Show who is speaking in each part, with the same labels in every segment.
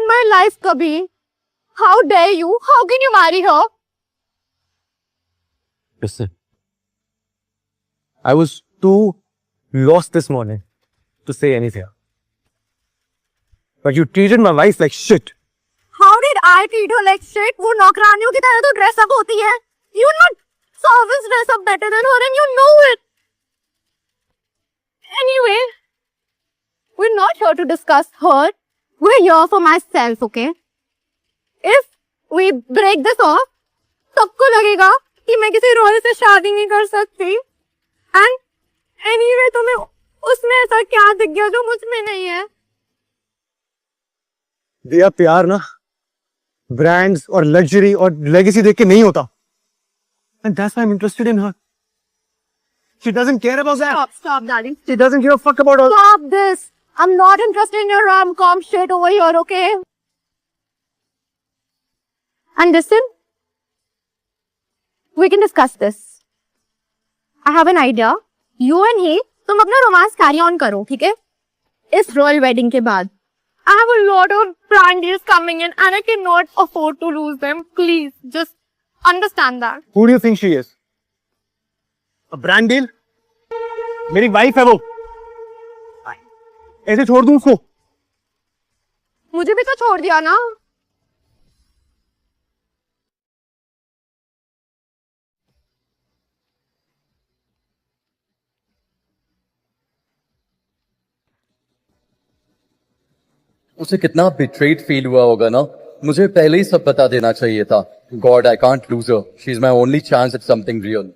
Speaker 1: in my life, Kabir. How dare you? How can you marry her?
Speaker 2: Listen, I was too lost this morning to say anything. But you treated my wife like shit.
Speaker 1: How did I treat her like shit? वो नौकरानियों की तरह तो dress up होती है. You not always dress up better than her and you know it. Anyway, we're not here to discuss her. We're here for myself, okay? If we break this off, सबको लगेगा कि मैं किसी role से शादी नहीं कर सकती. And anyway, तुम्हें उसमें ऐसा क्या दिख गया जो मुझ में नहीं है?
Speaker 2: दिया प्यार ना ब्रांड्स और लग्जरी और लेगेसी देख के नहीं होता. And that's why I'm interested in her. She doesn't care about that.
Speaker 1: Stop, darling.
Speaker 2: She doesn't give a fuck about all.
Speaker 1: Stop this. I'm not interested in your rom-com shit over here, okay? And listen, we can discuss this. I have an idea. You and he, तुम अपना romance carry on करो, ठीक है? इस royal wedding के बाद. I have a lot of brand deals coming in and I cannot afford to lose them. Please, just understand that.
Speaker 2: Who do you think she is? A brand deal? मेरी wife है वो. ऐसे छोड़ दूं उसको?
Speaker 1: मुझे भी तो छोड़ दिया ना.
Speaker 3: उसे कितना बिट्रेड फील हुआ होगा ना. मुझे पहले ही सब बता देना चाहिए था. God, I can't lose her. She is my only chance at something real.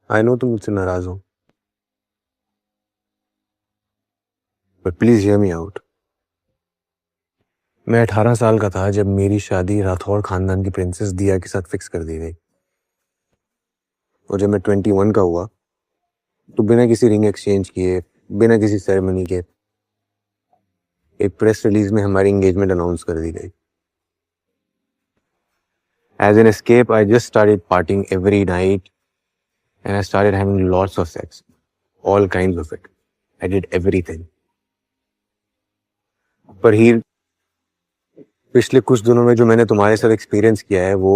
Speaker 2: I know तुम मुझसे नाराज हो. But please hear me out. मैं 18 साल का था जब मेरी शादी राठौड़ खानदान की प्रिंसेस दिया के साथ फिक्स कर दी गई. और जब मैं 21 का हुआ तो बिना किसी रिंग एक्सचेंज किए, बिना किसी सेरेमनी के एक प्रेस रिलीज में हमारी एंगेजमेंट अनाउंस कर दी गई. As an escape, I just started partying every night and I started having lots of sex. All kinds of it. I did everything. पर हीर, पिछले कुछ दिनों में जो मैंने तुम्हारे साथ एक्सपीरियंस किया है वो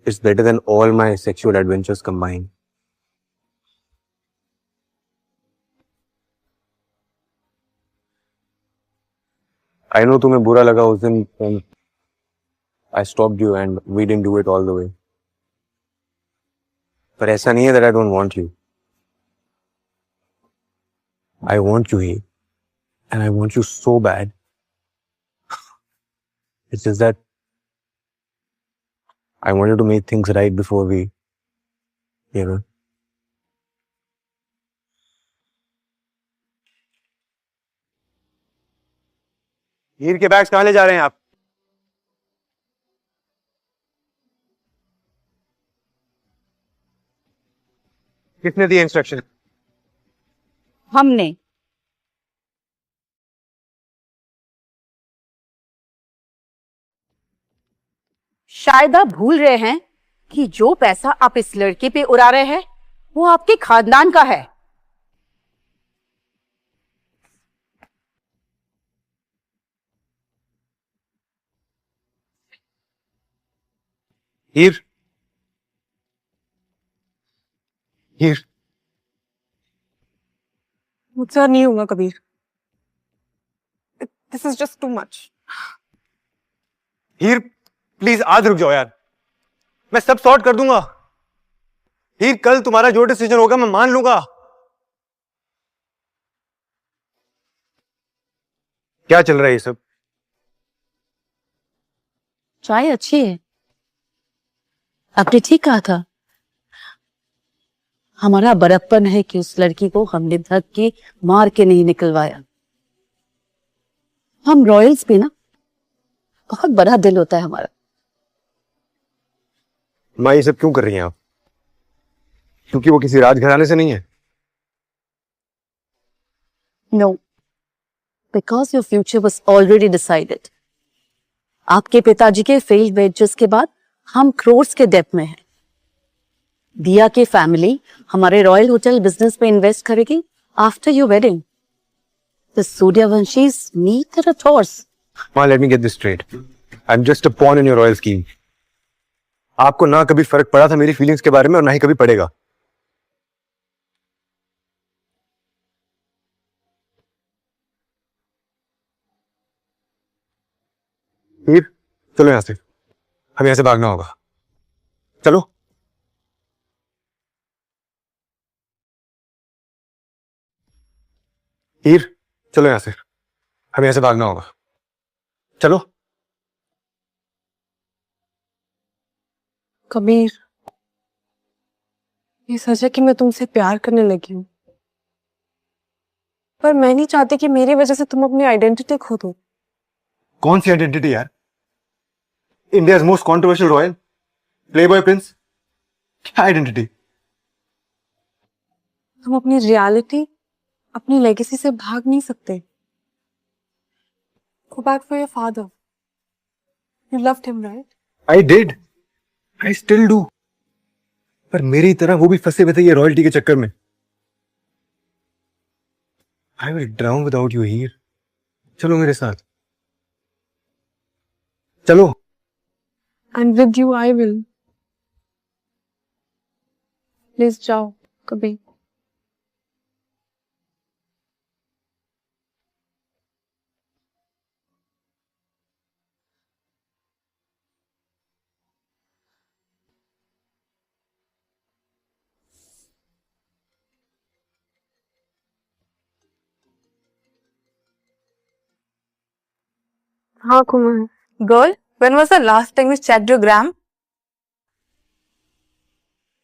Speaker 2: it's better than all my sexual adventures combined. I know तुम्हें बुरा लगा उस दिन when I stopped you and we didn't do it all the way. पर ऐसा नहीं है that I don't want you. I want you here. And I want you so bad. It's just that I wanted to make things right before we, you know. हीर के bags कहाँ ले जा रहे हैं आप? किसने दिए इंस्ट्रक्शन?
Speaker 4: हमने. शायद आप भूल रहे हैं कि जो पैसा आप इस लड़के पे उड़ा रहे हैं वो आपके खानदान का है.
Speaker 2: हीर, हीर,
Speaker 1: मुझसे नहीं होगा Kabir. This is just too much.
Speaker 2: Heer, please आज रुक जाओ यार. मैं सब सॉर्ट कर दूंगा. हीर, कल तुम्हारा जो डिसीजन होगा मैं मान लूंगा. क्या चल रहा है ये सब?
Speaker 4: चाय अच्छी है. आपने ठीक कहा था. हमारा बड़प्पन है कि उस लड़की को हमने धक के मार के नहीं निकलवाया. हम रॉयल्स पे ना बहुत बड़ा दिल होता है हमारा.
Speaker 2: माँ, ये सब क्यों कर रही हैं आप? क्योंकि वो किसी राजघराने से नहीं है?
Speaker 4: No, Because your future was already decided. आपके पिताजी के फेल्ड वेंचर्स के बाद हम क्रोर्स के डेब्ट में हैं। दिया की फैमिली हमारे रॉयल होटल बिजनेस पे इन्वेस्ट करेगी after your wedding. The Suryavanshis meet their tours.
Speaker 2: Ma, let me get this straight. I'm just a pawn in your royal scheme. आपको ना कभी फर्क पड़ा था मेरी फीलिंग्स के बारे में और ना ही कभी पड़ेगा। हीर, चलो यहां से। हमें यहां से भागना होगा। चलो। हीर, चलो यहां से। हमें यहां से भागना होगा। चलो।
Speaker 5: कबीर, ये सच है कि मैं तुमसे प्यार करने लगी हूँ, पर मैं नहीं चाहती कि मेरी वजह से तुम अपनी आइडेंटिटी खो दो।
Speaker 2: कौन सी आइडेंटिटी यार? India's most controversial royal, Playboy Prince, क्या आइडेंटिटी?
Speaker 5: तुम अपनी रियलिटी, अपनी लेगेसी से भाग नहीं सकते। Go back for your father. You loved him, right?
Speaker 2: I did, I still do. पर मेरी तरह वो भी फंसे हुए थे ये रॉयल्टी के चक्कर में। I will drown without you here. चलो मेरे साथ, चलो।
Speaker 5: And with you, I will. Please जाओ, कबीर। हाँ Kumar.
Speaker 6: Girl, when was the last time you checked your gram?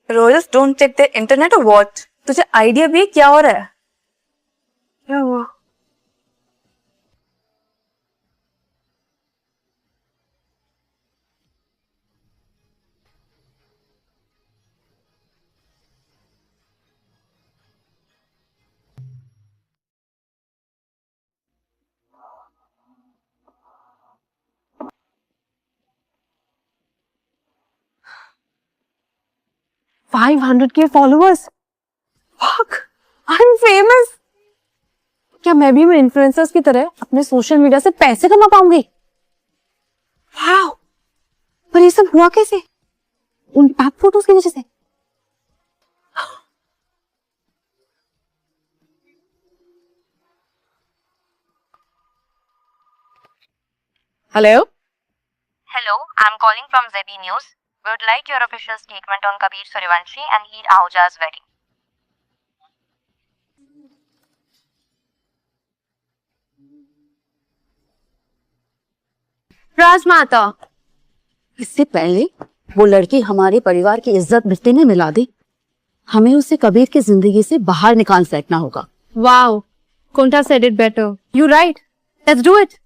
Speaker 6: Royals don't check the internet or what? तुझे आइडिया भी है क्या हो रहा है?
Speaker 5: क्या हुआ? $500K followers. Fuck, I'm famous. क्या मैं भी इन्फ्लुएंसर्स की तरह अपने सोशल मीडिया से पैसे कमा पाऊंगी? वाओ, पर ये सब हुआ कैसे? उन पैक फोटोज की वजह से?
Speaker 4: Hello?
Speaker 7: Hello, I'm calling from ZB News. We would like your official statement on Kabir Suryavanshi and Heer Ahuja's wedding.
Speaker 1: राजमाता,
Speaker 4: इससे पहले वो लड़की हमारे परिवार की इज्जत मिट्टी में मिला दी। हमें उसे कबीर की जिंदगी से बाहर निकाल फेंकना होगा।
Speaker 1: wow, couldn't have said it better. You're right. Let's do it.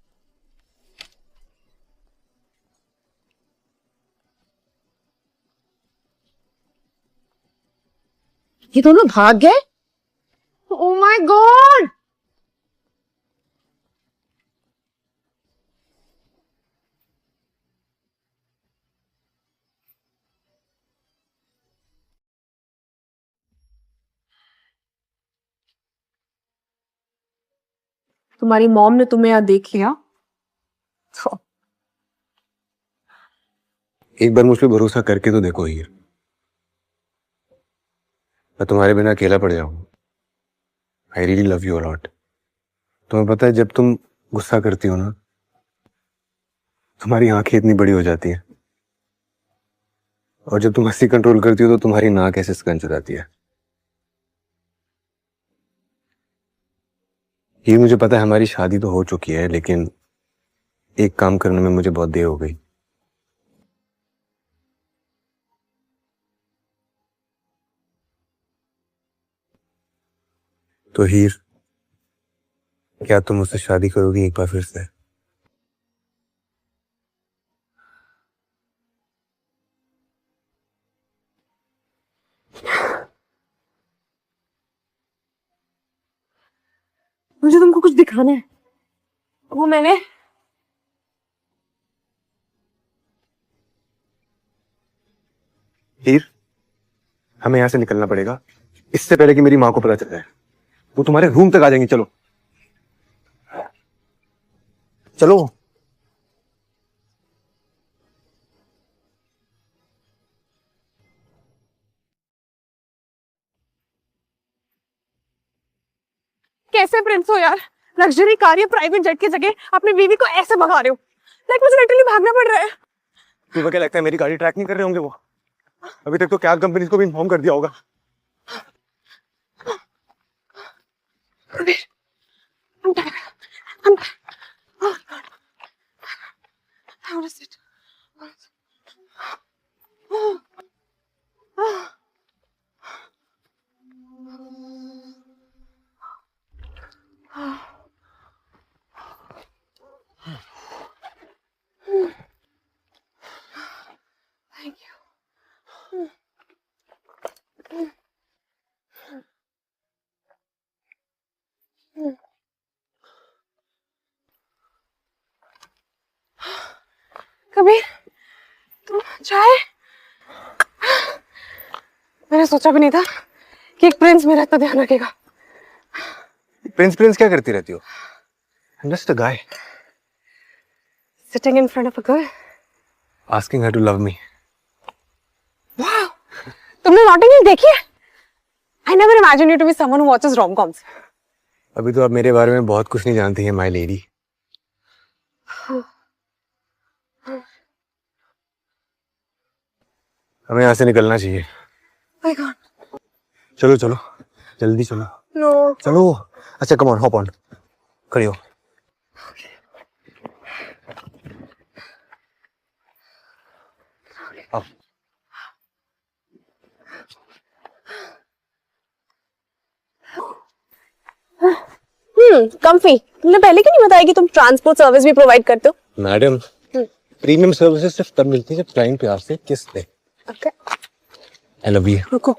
Speaker 4: ये दोनों भाग गए?
Speaker 1: Oh my God!
Speaker 5: तुम्हारी मॉम ने तुम्हें यहाँ देख लिया?
Speaker 2: एक बार मुझ पे भरोसा करके तो देखो हीर। मैं तुम्हारे बिना अकेला पड़ जाऊंगा। I really love you a lot. तुम्हें पता है, जब तुम गुस्सा करती हो ना, तुम्हारी आंखें इतनी बड़ी हो जाती हैं, और जब तुम हंसी कंट्रोल करती हो तो तुम्हारी नाक ऐसे स्कंच हो जाती है। ये मुझे पता है, हमारी शादी तो हो चुकी है, लेकिन एक काम करने में मुझे बहुत देर हो गई। तो हीर, क्या तुम मुझसे शादी करोगी एक बार फिर से?
Speaker 5: मुझे तुमको कुछ दिखाना है। वो मैंने
Speaker 2: हीर, हमें यहाँ से निकलना पड़ेगा इससे पहले कि मेरी माँ को पता चल जाए। वो तुम्हारे रूम तक आ जाएंगी। चलो चलो।
Speaker 5: कैसे प्रिंस हो यार, लग्जरी कार या प्राइवेट जेट की जगह अपनी बीवी को ऐसे भगा रहे हो। लाइक मुझे लिटरली भागना पड़ रहा है।
Speaker 2: तुम्हें क्या लगता है मेरी गाड़ी ट्रैक नहीं कर रहे होंगे वो? अभी तक तो कैब कंपनी को भी इन्फॉर्म कर दिया होगा।
Speaker 5: I'm tired. I'm tired. Oh God. I want to sit. Thank you. Kabir, तुम चाय? मैंने सोचा भी नहीं था कि एक प्रिंस मेरा इतना ध्यान रखेगा।
Speaker 2: प्रिंस प्रिंस क्या करती रहती हो? I'm just a guy
Speaker 5: Sitting in front of a girl.
Speaker 2: asking her to love me.
Speaker 5: Wow, तुमने नॉटिंग हिल देखी है? I never imagined you to be someone who watches rom-coms.
Speaker 2: अभी तो आप मेरे बारे में बहुत कुछ नहीं जानती हैं, माय लेडी। हमें यहाँ से निकलना चाहिए।
Speaker 5: My God.
Speaker 2: चलो चलो, जल्दी चलो।
Speaker 5: No.
Speaker 2: चलो। अच्छा कम ऑन, हॉप ऑन। खड़ी हो। आओ।
Speaker 5: comfy. तुमने पहले क्यों नहीं बताया कि तुम ट्रांसपोर्ट सर्विस भी प्रोवाइड करते हो?
Speaker 2: मैडम, प्रीमियम सर्विसेज सिर्फ तब मिलती है जब क्लाइंट प्यार से किस दे।
Speaker 5: Okay.
Speaker 2: I love you.
Speaker 5: रुको,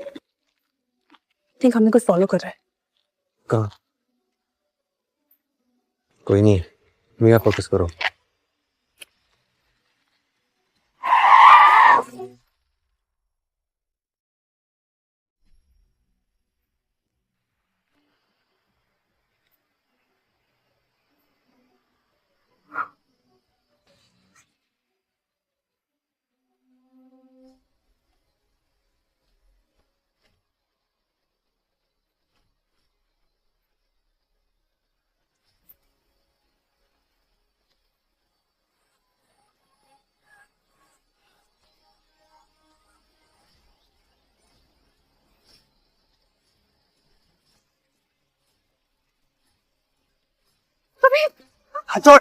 Speaker 5: थिंक हमें कुछ फॉलो कर रहा है।
Speaker 2: कहाँ? कोई नहीं, मेरा फोकस करो। छोड़।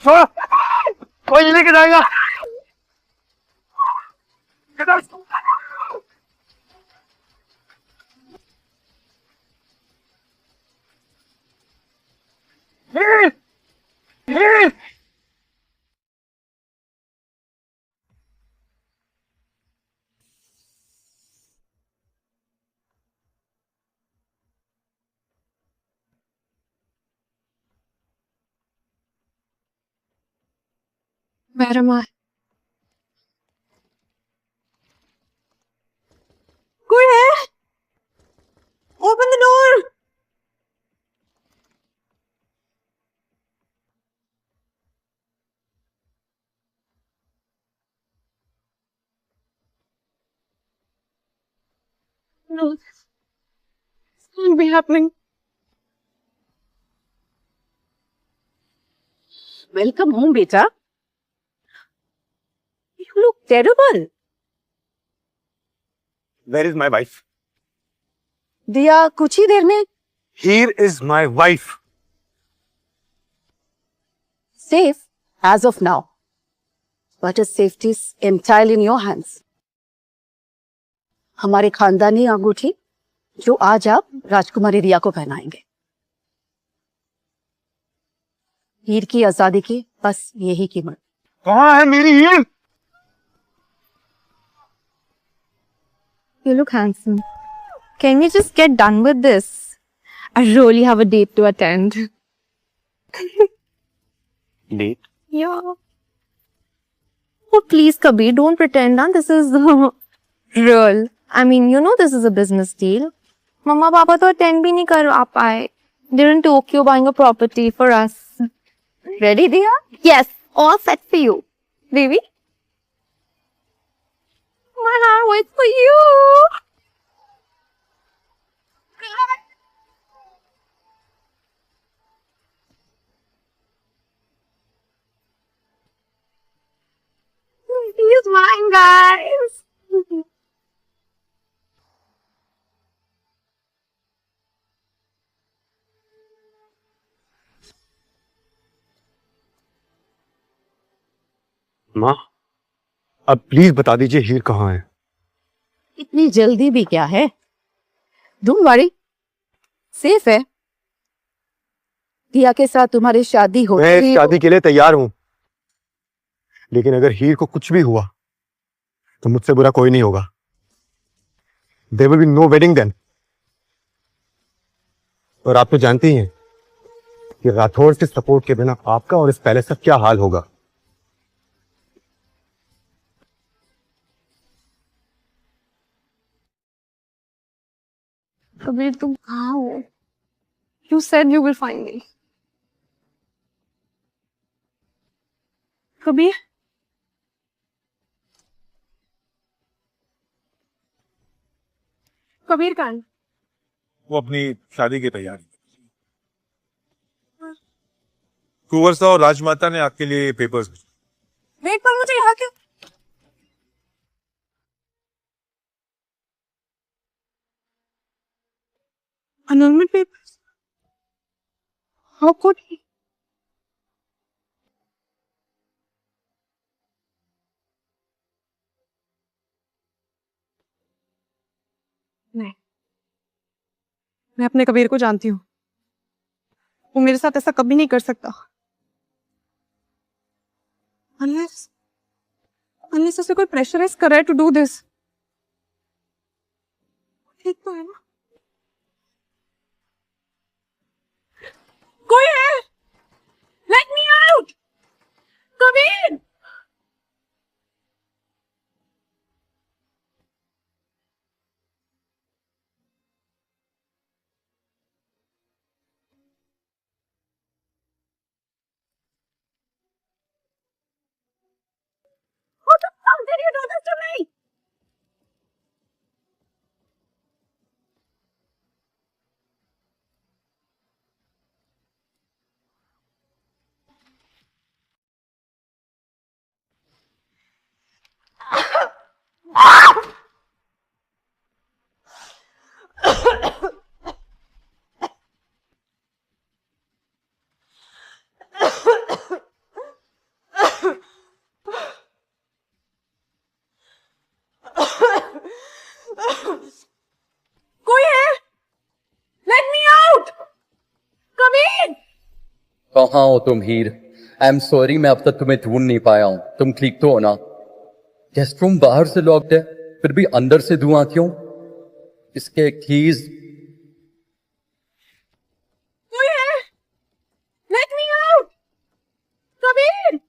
Speaker 2: छोड़, कोई नहीं लेके जाएगा।
Speaker 5: Where am I? कोई है? Open the door. No, this can't be happening.
Speaker 4: Welcome home बेटा। You look terrible.
Speaker 2: Where is my wife?
Speaker 4: दिया कुछ ही देर में।
Speaker 2: Here is my wife.
Speaker 4: Safe as of now, but his safety is entirely in your hands. हमारे खानदानी अंगूठी जो आज आप राजकुमारी रिया को पहनाएंगे। हीर की आजादी की बस यही कीमत।
Speaker 2: कहाँ है मेरी हीर?
Speaker 1: You look handsome. Can we just get done with this? I really have a date to attend.
Speaker 2: Date?
Speaker 1: Yeah. Oh, please, Kabir, don't pretend, na. This is real. I mean, you know this is a business deal. Mama, Papa तो attend भी नहीं कर पाए. They're in Tokyo buying a property for us. Ready, Diya? Yes, all set for you. Baby? My heart waits for you. He's mine, guys.
Speaker 2: माँ, अब please बता दीजिए हीर कहाँ है?
Speaker 4: इतनी जल्दी भी क्या है? डोंट वरी, सेफ है। दिया के साथ तुम्हारी शादी हो
Speaker 2: मैं इस शादी के लिए तैयार हूँ, लेकिन अगर हीर को कुछ भी हुआ तो मुझसे बुरा कोई नहीं होगा। There will be no wedding then. और आप तो जानती ही हैं कि राठौर के सपोर्ट के बिना आपका और इस पैलेस का क्या हाल होगा।
Speaker 1: कबीर तुम कहाँ हो? You said you will find me. Kabir? Kabir कहाँ है?
Speaker 8: वो अपनी शादी की तैयारी। कुंवर साहब और राजमाता ने आपके लिए पेपर्स भेजे।
Speaker 1: वेट पर मुझे यहाँ क्यों? Annulment papers? How could he? नहीं, मैं अपने कबीर को जानती हूँ। वो मेरे साथ ऐसा कभी नहीं कर सकता। Unless उसे कोई प्रेशराइज कर रहा है to do this। ठीक तो है ना? कोई है? Let me out! Kabir! What the fuck did you do this to me? कोई है? Let me out! कबीर!
Speaker 3: कहाँ हो तुम हीर? आई एम सॉरी, मैं अब तक तुम्हें ढूंढ नहीं पाया हूँ। तुम ठीक तो हो ना? गेस्ट रूम बाहर से लॉक्ड है, फिर भी अंदर से धुआं क्यों? इसके कीज।
Speaker 1: कोई है? Let me out! Kabir!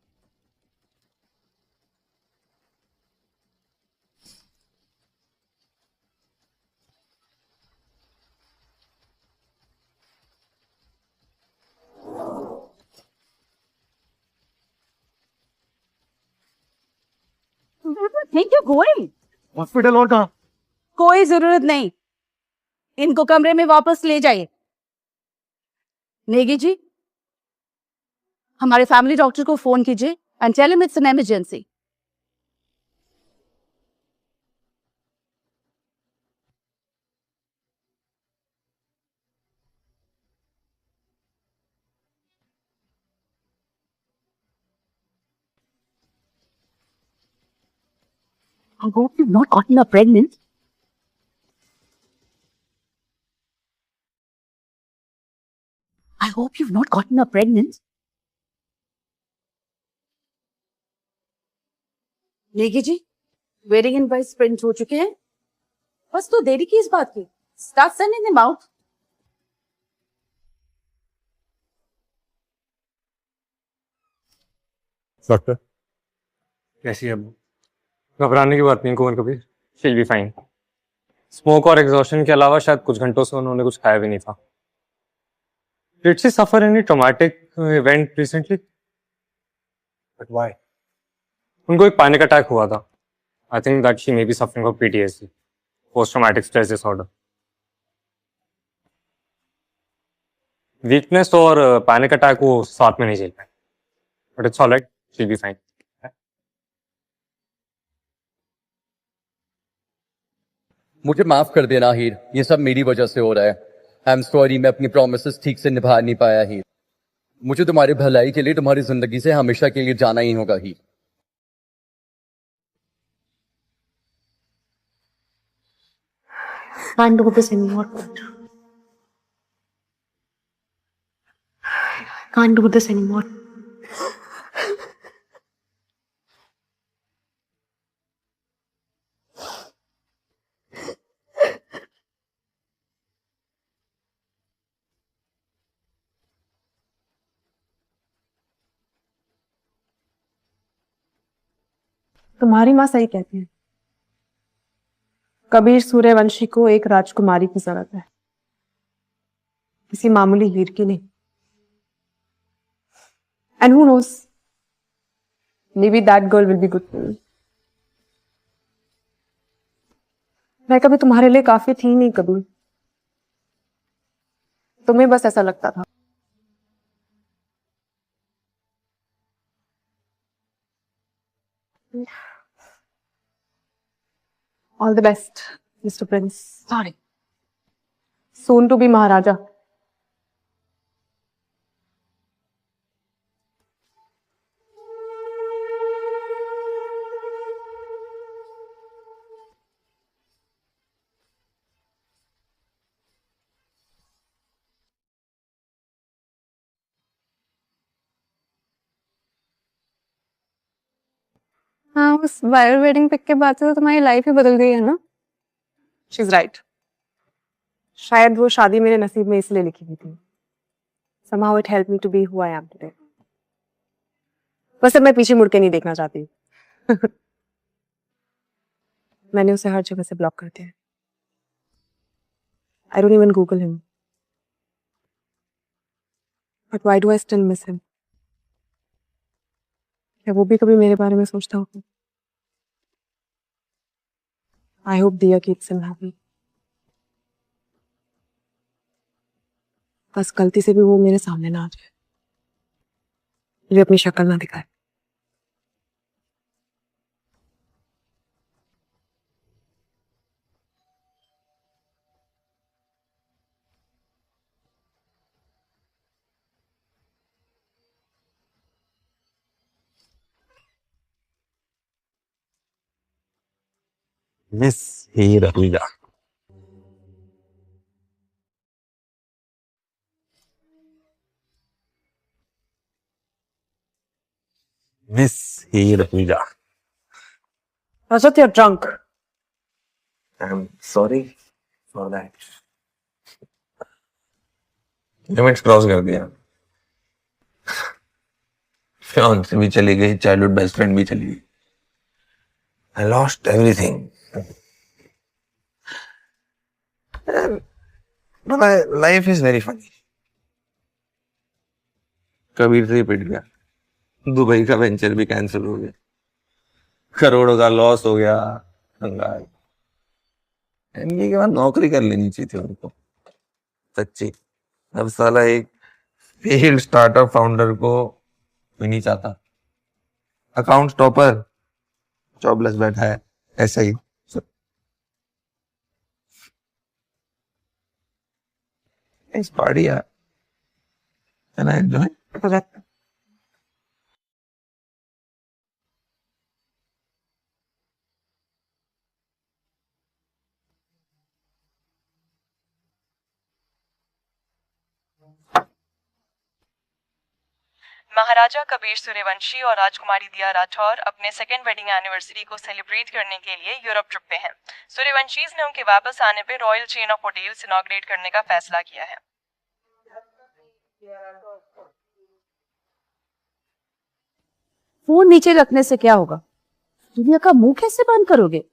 Speaker 4: Think you're going?
Speaker 2: Hospital और कहाँ?
Speaker 4: कोई जरूरत नहीं, इनको कमरे में वापस ले जाइए। नेगी जी, हमारे फैमिली डॉक्टर को फोन कीजिए and tell him it's an emergency. I hope you've not gotten her pregnant. hope you've not gotten her pregnant. Negi ji, wedding invites print हो चुके हैं। बस तो देरी की इस बात की। Start sending them out.
Speaker 2: Doctor कैसी है अब? घबराने की बात नहीं Kunwar Kabir, she'll be fine. Smoke और एग्जॉशन के अलावा शायद कुछ घंटों से उन्होंने कुछ खाया भी नहीं था। Did she suffer any traumatic event recently? But why? उनको एक पैनिक अटैक हुआ था। I think that she may be suffering from PTSD, post traumatic stress disorder. Weakness और पैनिक अटैक वो साथ में नहीं झेल पाए, but it's alright, she be fine.
Speaker 3: मुझे माफ कर देना हीर, ये सब मेरी वजह से हो रहा है। आई एम सॉरी, मैं अपनी प्रोमिस ठीक से निभा नहीं पाया हीर। मुझे तुम्हारी भलाई के लिए तुम्हारी जिंदगी से हमेशा के लिए जाना ही होगा हीर।
Speaker 5: Can't do this anymore. Can't do this anymore. तुम्हारी माँ सही कहती है, कबीर सूर्यवंशी को एक राजकुमारी की जरूरत है, किसी मामूली हीर की नहीं। And who knows, may be that girl will be good for you. मैं कभी तुम्हारे लिए काफी थी नहीं कबीर, तुम्हें बस ऐसा लगता था। All the best, Mr. Prince. Sorry. Soon to be Maharaja.
Speaker 1: हाँ, उस वायरल वेडिंग पिक के बाद से तो तुम्हारी लाइफ ही बदल गई है ना?
Speaker 5: She's right. शायद वो शादी मेरे नसीब में इसलिए लिखी हुई थी। Somehow it helped me to be who I am today. बस अब मैं पीछे मुड़ के नहीं देखना चाहती। मैंने उसे हर जगह से ब्लॉक कर दिया। I don't even Google him. But why do I still miss him? क्या वो भी कभी मेरे बारे में सोचता होगा? I hope Diya keeps him happy. बस गलती से भी वो मेरे सामने ना आ जाए, मुझे अपनी शक्ल ना दिखाए।
Speaker 2: Miss Heer Afrida. Miss Heer Afrida.
Speaker 5: Rajat, you're drunk.
Speaker 2: I'm sorry for that. Limits cross कर दिया। फियांसे भी चली गई, चाइल्डहुड बेस्ट फ्रेंड भी चली गई। I lost everything. But life is very funny. Kabir से ही पिट गया, दुबई का वेंचर भी कैंसिल हो गया, करोड़ों का लॉस हो गया, कंगाल। एमबीए के बाद नौकरी कर लेनी चाहिए थी उनको, सच्ची। अब साला एक फेल्ड स्टार्टअप फाउंडर को कोई नहीं चाहता। अकाउंट टॉपर जॉबलेस बैठा है, ऐसा ही। इस पार्टी यार, कैन आई एंजॉय?
Speaker 9: महाराजा कबीर सूर्यवंशी और राजकुमारी दिया राठौर अपने सेकेंड वेडिंग एनिवर्सरी को सेलिब्रेट करने के लिए यूरोप ट्रिप पे हैं। सूर्यवंशीज ने उनके वापस आने पे royal chain of hotels inaugurate करने का फैसला किया है।
Speaker 4: फोन नीचे रखने से क्या होगा? दुनिया का मुंह कैसे बंद करोगे?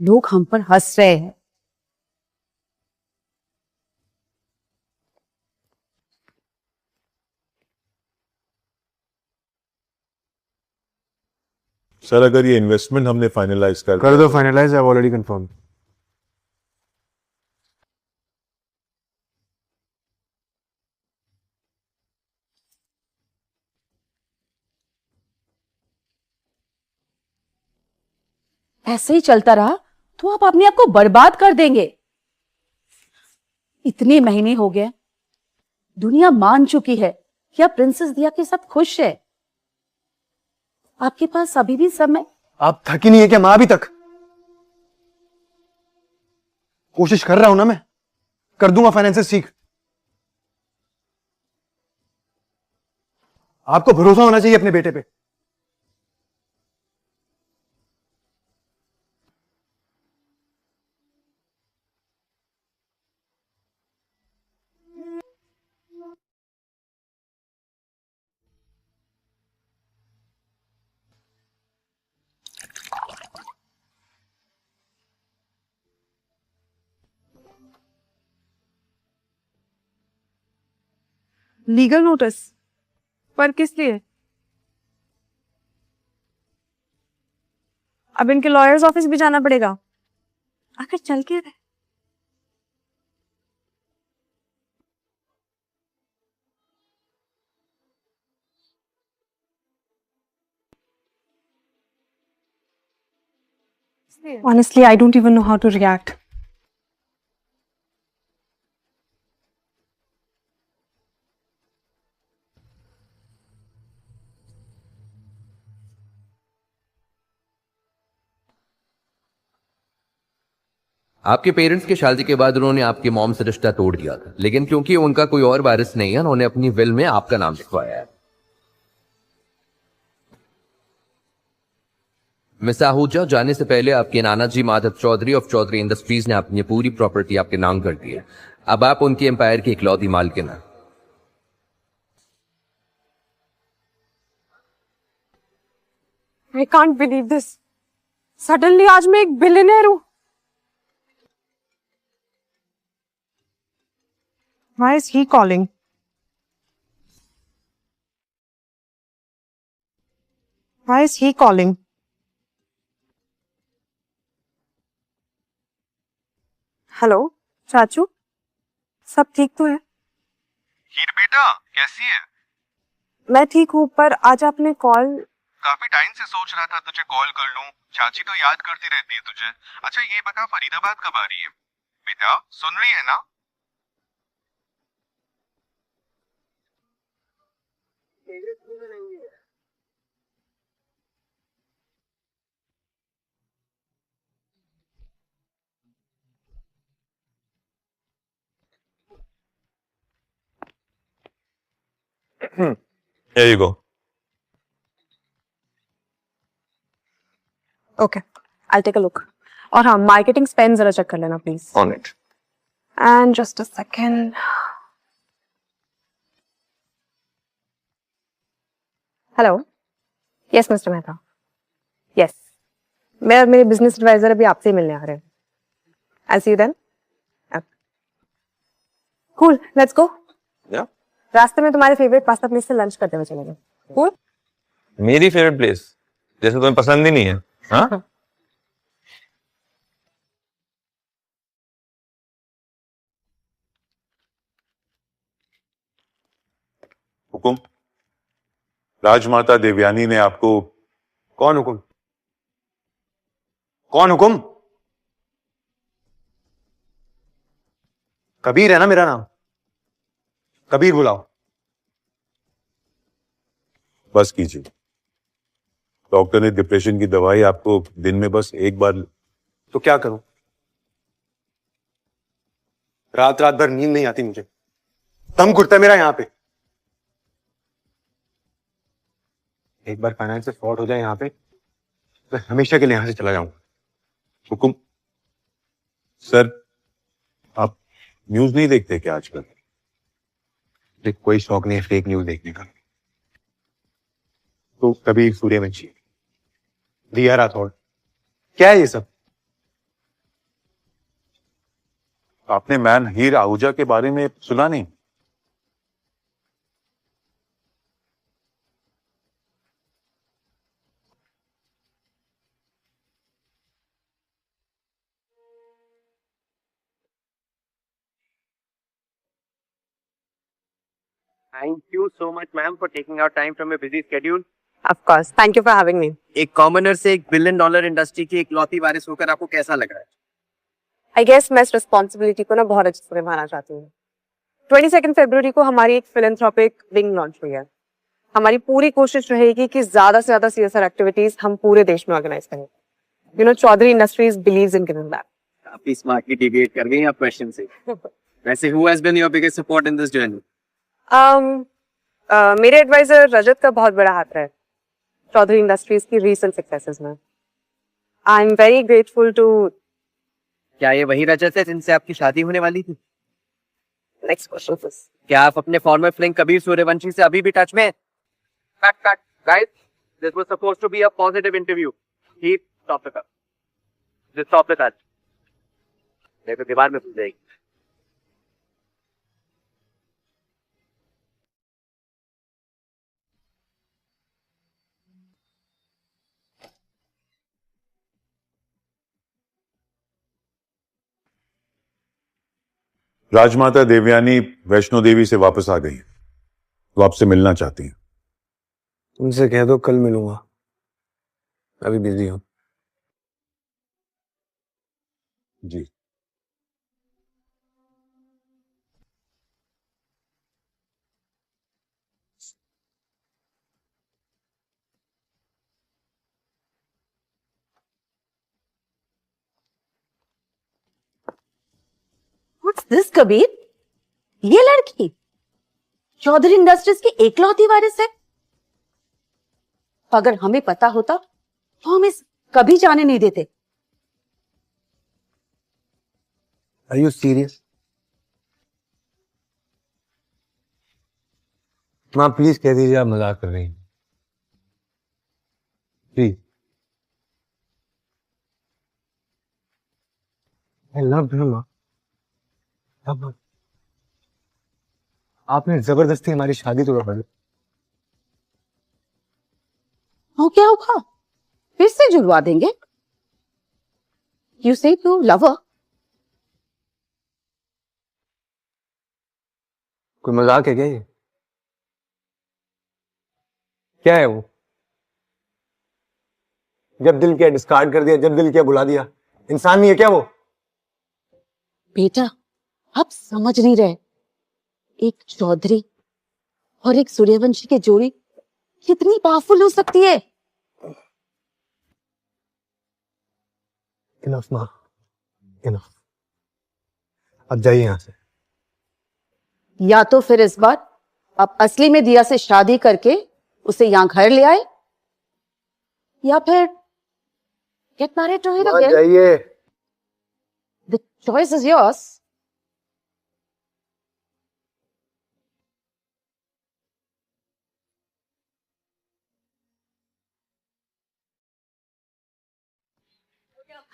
Speaker 4: लोग हम पर हंस रहे हैं।
Speaker 8: सर अगर ये इन्वेस्टमेंट हमने फाइनलाइज कर
Speaker 2: दो finalise, I have already confirm.
Speaker 4: ऐसे ही चलता रहा तो आप अपने आप को बर्बाद कर देंगे। इतने महीने हो गए, दुनिया मान चुकी है कि आप प्रिंसेस दिया के साथ खुश है। आपके पास अभी भी समय।
Speaker 10: आप थकी नहीं है क्या मां? अभी तक कोशिश कर रहा हूं ना, मैं कर दूंगा फाइनेंसेस ठीक। आपको भरोसा होना चाहिए अपने बेटे पे।
Speaker 5: लीगल नोटिस पर किस लिए? अब इनके लॉयर्स ऑफिस भी जाना पड़ेगा। आखिर चल के रहे। Honestly, I don't even know how to react.
Speaker 11: आपके पेरेंट्स की शादी के बाद उन्होंने आपकी मॉम से रिश्ता तोड़ दिया था, लेकिन क्योंकि उनका कोई और वारिस नहीं है, उन्होंने अपनी विल में आपका नाम लिखवाया है। मिस आहूजा, जाने से पहले आपके नाना जी माधव चौधरी ऑफ चौधरी इंडस्ट्रीज ने अपनी पूरी प्रॉपर्टी आपके नाम कर दी है। अब आप उनकी एम्पायर की इकलौती मालकिन हैं।
Speaker 5: I can't believe this. Suddenly आज मैं एक बिलियनर हूँ। Why is he calling? Why is he calling? Hello चाचू, सब ठीक तो है?
Speaker 8: हीर बेटा कैसी है?
Speaker 5: मैं ठीक हूँ, पर आज आपने कॉल।
Speaker 8: काफी टाइम से सोच रहा था तुझे कॉल कर लूं। चाची तो याद करती रहती है तुझे। अच्छा ये बता फरीदाबाद कब आ रही है? बेटा सुन रही है ना? Here you go.
Speaker 5: Okay, I'll take a look. और हाँ, मार्केटिंग स्पेंड जरा चेक कर लेना please.
Speaker 8: On it.
Speaker 5: And just a second. Hello, yes mister Mehta, yes, मैं और मेरे बिजनेस एडवाइजर अभी आपसे ही मिलने आ रहे हैं। I see you then. Cool, let's go.
Speaker 2: Yeah.
Speaker 5: रास्ते में तुम्हारे फेवरेट पास्ता प्लेस से लंच करते हुए चलेंगे। कूल।
Speaker 2: मेरी फेवरेट प्लेस जैसे तुम्हें पसंद ही नहीं है? हाँ
Speaker 8: हुकुम। राजमाता देवयानी ने आपको।
Speaker 10: कौन हुकुम? कौन हुकुम? कबीर है ना मेरा नाम, कबीर बुलाओ।
Speaker 8: बस कीजिए। डॉक्टर ने डिप्रेशन की दवाई आपको दिन में बस एक बार।
Speaker 10: तो क्या करूं? रात रात भर नींद नहीं आती मुझे, दम घुटता है मेरा यहाँ पे। एक बार फाइनेंस से फ्रॉड हो जाए यहाँ पे तो हमेशा के लिए यहाँ से चला जाऊंगा।
Speaker 8: हुकुम। सर, आप न्यूज नहीं देखते क्या आजकल?
Speaker 10: मुझे कोई शौक नहीं है फेक न्यूज देखने का। तो कभी सूर्यवंशी, दिया राठौड़, क्या है ये सब?
Speaker 8: आपने मैन हीर आहूजा के बारे में सुना नहीं?
Speaker 12: Thank you so much, ma'am, for taking out time from your busy schedule.
Speaker 5: Of course. Thank you for having me.
Speaker 12: एक कॉमनर से $1 बिलियन इंडस्ट्री की इकलौती वारिस होकर आपको कैसा लगा है?
Speaker 5: I guess मैं इस रिस्पॉन्सिबिलिटी को ना बहुत अच्छे से निभाना चाहती हूँ। 22 फरवरी को हमारी एक फिलैंथ्रोपिक विंग लॉन्च हुई है। हमारी पूरी कोशिश रहेगी कि ज्यादा से ज्यादा CSR एक्टिविटीज हम पूरे देश में ऑर्गेनाइज करें। You know, Chaudhary industries believes in giving back.
Speaker 12: काफी स्मार्टली डिबेट कर गई आप क्वेश्चन से। वैसे who has been your biggest support in this journey?
Speaker 5: मेरे एडवाइजर रजत का बहुत बड़ा हाथ है चौधरी इंडस्ट्रीज की रीसेंट सक्सेसेस में। I am very grateful to.
Speaker 12: क्या ये वही रजत है जिनसे आपकी शादी होने वाली थी?
Speaker 5: Next question please.
Speaker 12: क्या आप अपने फॉर्मर फ्लिंग कबीर सूर्यवंशी से अभी भी टच में हैं? Cut guys, this was supposed to be a positive interview. He stop the cut. Just stop the cut. देखो दीवार में घुस जाएगी।
Speaker 8: राजमाता देवयानी वैष्णो देवी से वापस आ गई हैं। वो आपसे मिलना चाहती हैं।
Speaker 10: उनसे कह दो कल मिलूंगा, अभी बिजी हूँ।
Speaker 8: जी।
Speaker 4: What's this, Kabir? ये लड़की चौधरी इंडस्ट्रीज की एकलौती वारिस है। अगर हमें पता होता तो हम इस कभी जाने नहीं देते।
Speaker 10: Are you serious? माँ प्लीज कह दीजिए आप मजाक कर रही हैं। प्लीज। I love you, माँ। अब आपने जबरदस्ती हमारी शादी तोड़वा दी।
Speaker 4: हो क्या होगा? फिर से जुड़वा देंगे। You say you love her?
Speaker 10: कोई मजाक है क्या ये? क्या है वो? जब दिल किया डिस्कार्ड कर दिया, जब दिल किया बुला दिया। इंसान नहीं है क्या वो?
Speaker 4: बेटा, आप समझ नहीं रहे। एक चौधरी और एक सूर्यवंशी की जोड़ी कितनी पावरफुल हो सकती है।
Speaker 10: इनफ माँ, इनफ। अब जाइए यहाँ से।
Speaker 4: या तो फिर इस बार आप असली में दिया से शादी करके उसे यहाँ घर ले आए, या फिर get married to him again.
Speaker 10: जाइए।
Speaker 4: The choice is yours.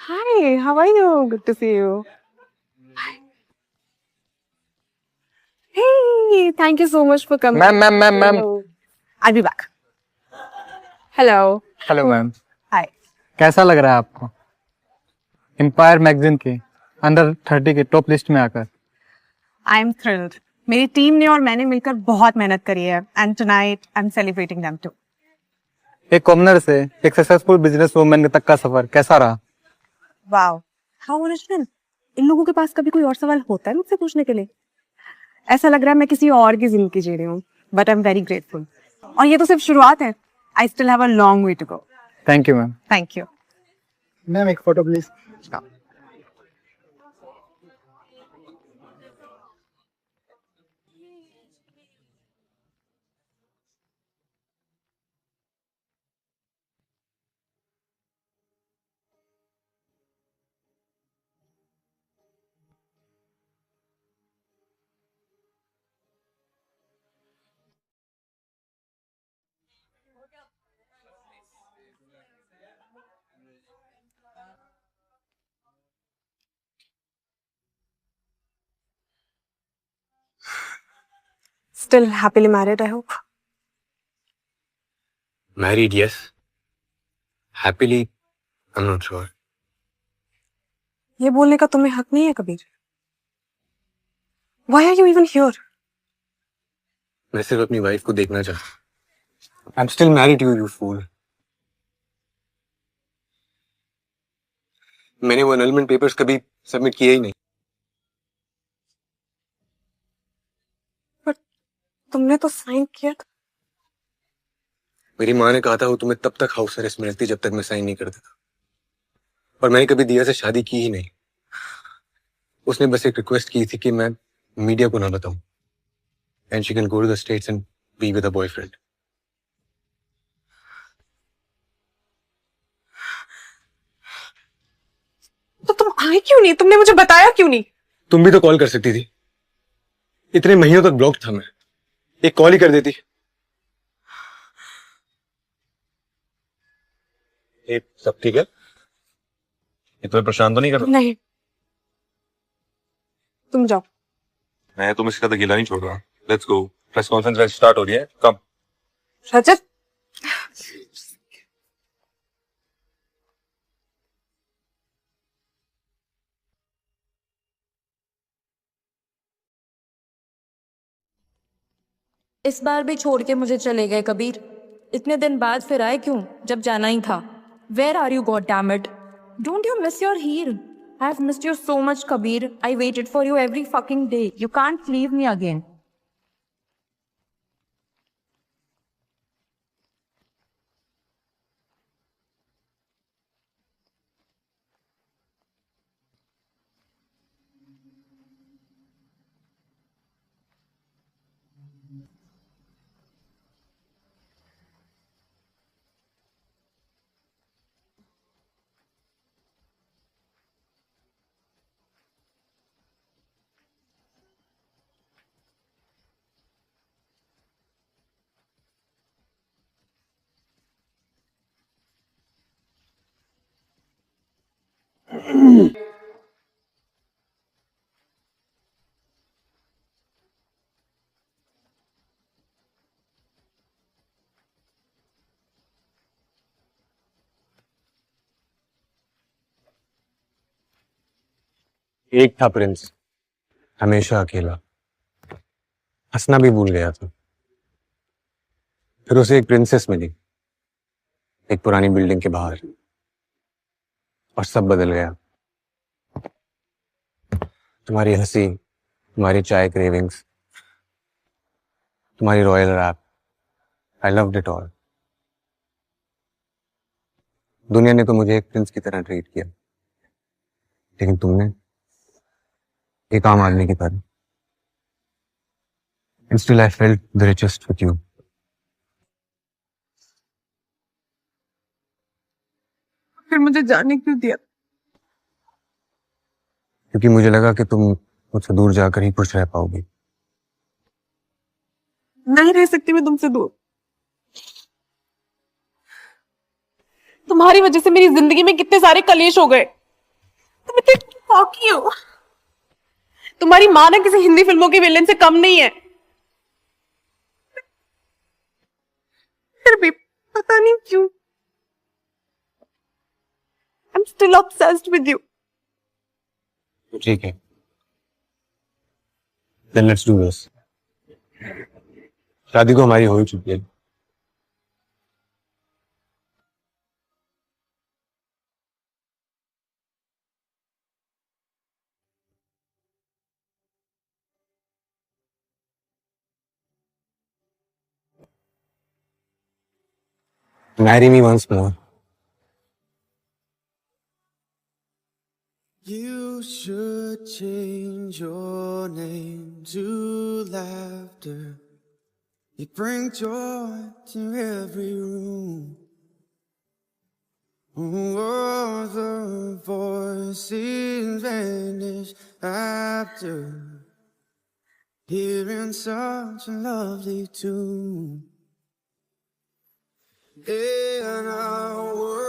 Speaker 5: Hi, how are you? Good to see you. Hey, thank you so much for coming.
Speaker 2: Ma'am
Speaker 5: I'll be back. Hello.
Speaker 2: Hello ma'am.
Speaker 5: Hi.
Speaker 2: कैसा लग रहा है आपको empire magazine के under 30 के top list में आकर?
Speaker 5: I'm thrilled. मेरी टीम ने और मैंने मिलकर बहुत मेहनत करी है and tonight I'm celebrating them too.
Speaker 2: एक कॉमनर से एक सक्सेसफुल बिजनेस वुमन तक का सफर कैसा रहा?
Speaker 5: Wow. How original. इन लोगों के पास कभी कोई और सवाल होता है मुझसे पूछने के लिए? ऐसा लग रहा है मैं किसी और की जिंदगी जी रही हूँ, but I'm very grateful. और ये तो सिर्फ शुरुआत है. I still have a long way to go.
Speaker 2: Thank you ma'am.
Speaker 5: Thank you.
Speaker 10: Ma'am एक photo please.
Speaker 5: Still happily married, I hope.
Speaker 10: Married, yes. Happily, I'm not sure.
Speaker 5: ये बोलने का तुम्हें हक नहीं है Kabir. Why are you even here?
Speaker 10: मैं सिर्फ अपनी वाइफ को देखना चाहता. I'm still married to you, you fool. मैंने वो annulment papers कभी सबमिट किए ही नहीं.
Speaker 5: तुमने तो साइन किया था.
Speaker 10: मेरी माँ ने कहा था वो तुम्हें तब तक हाउस अरेस्ट में रखती जब तक मैं साइन नहीं करता था. और मैंने कभी दिया से शादी की ही नहीं. उसने बस एक रिक्वेस्ट की थी कि मैं मीडिया को ना बताऊं. And she can go to the States and be with a boyfriend.
Speaker 5: तो तुम आए क्यों नहीं? तुमने मुझे बताया क्यों नहीं?
Speaker 10: तुम भी तो कॉल कर सकती थी. इतने महीनों तक ब्लॉक था मैं. एक कॉल ही कर देती. ये सब ठीक है? ये तुम्हें परेशान तो नहीं कर रहा?
Speaker 5: नहीं. तुम जाओ.
Speaker 8: मैं तुम्हें इसका अकेला नहीं छोड़ रहा. Let's go. Press conference start हो रही है. कम.
Speaker 5: रजत.
Speaker 6: इस बार भी छोड़ के मुझे चले गए कबीर. इतने दिन बाद फिर आए क्यों जब जाना ही था? Where are you, God damn it? Don't you miss your heel? I have missed you so much, Kabir. I waited for you every fucking day. You can't leave me again.
Speaker 10: एक था प्रिंस, हमेशा अकेला. हंसना भी भूल गया था. फिर उसे एक प्रिंसेस मिली, एक पुरानी बिल्डिंग के बाहर. और सब बदल गया. तुम्हारी हंसी, तुम्हारी चाय क्रेविंग्स, तुम्हारी royal wrap. I loved it all. दुनिया ने तो मुझे एक प्रिंस की तरह ट्रीट किया, लेकिन तुमने एक आम आदमी की तरह. And still I felt the richest with you.
Speaker 5: फिर मुझे जाने क्यों दिया?
Speaker 10: क्योंकि मुझे लगा कि तुम मुझसे दूर जाकर ही खुश रह पाओगी.
Speaker 5: नहीं रह सकती मैं तुमसे दूर. तुम्हारी वजह से मेरी जिंदगी में कितने सारे कलेश हो गए. तुम इतने कॉकी हो. तुम्हारी माँ ना किसी हिंदी फिल्मों की विलेन से कम नहीं है. फिर भी पता नहीं क्यों I'm still obsessed with you.
Speaker 10: ठीक है. Then let's do this. शादी को हमारी हो ही चुकी है. Marry me once more.
Speaker 13: You should change your name to laughter. You bring joy to every room. Oh, the voices vanish after hearing such a lovely tune. In our world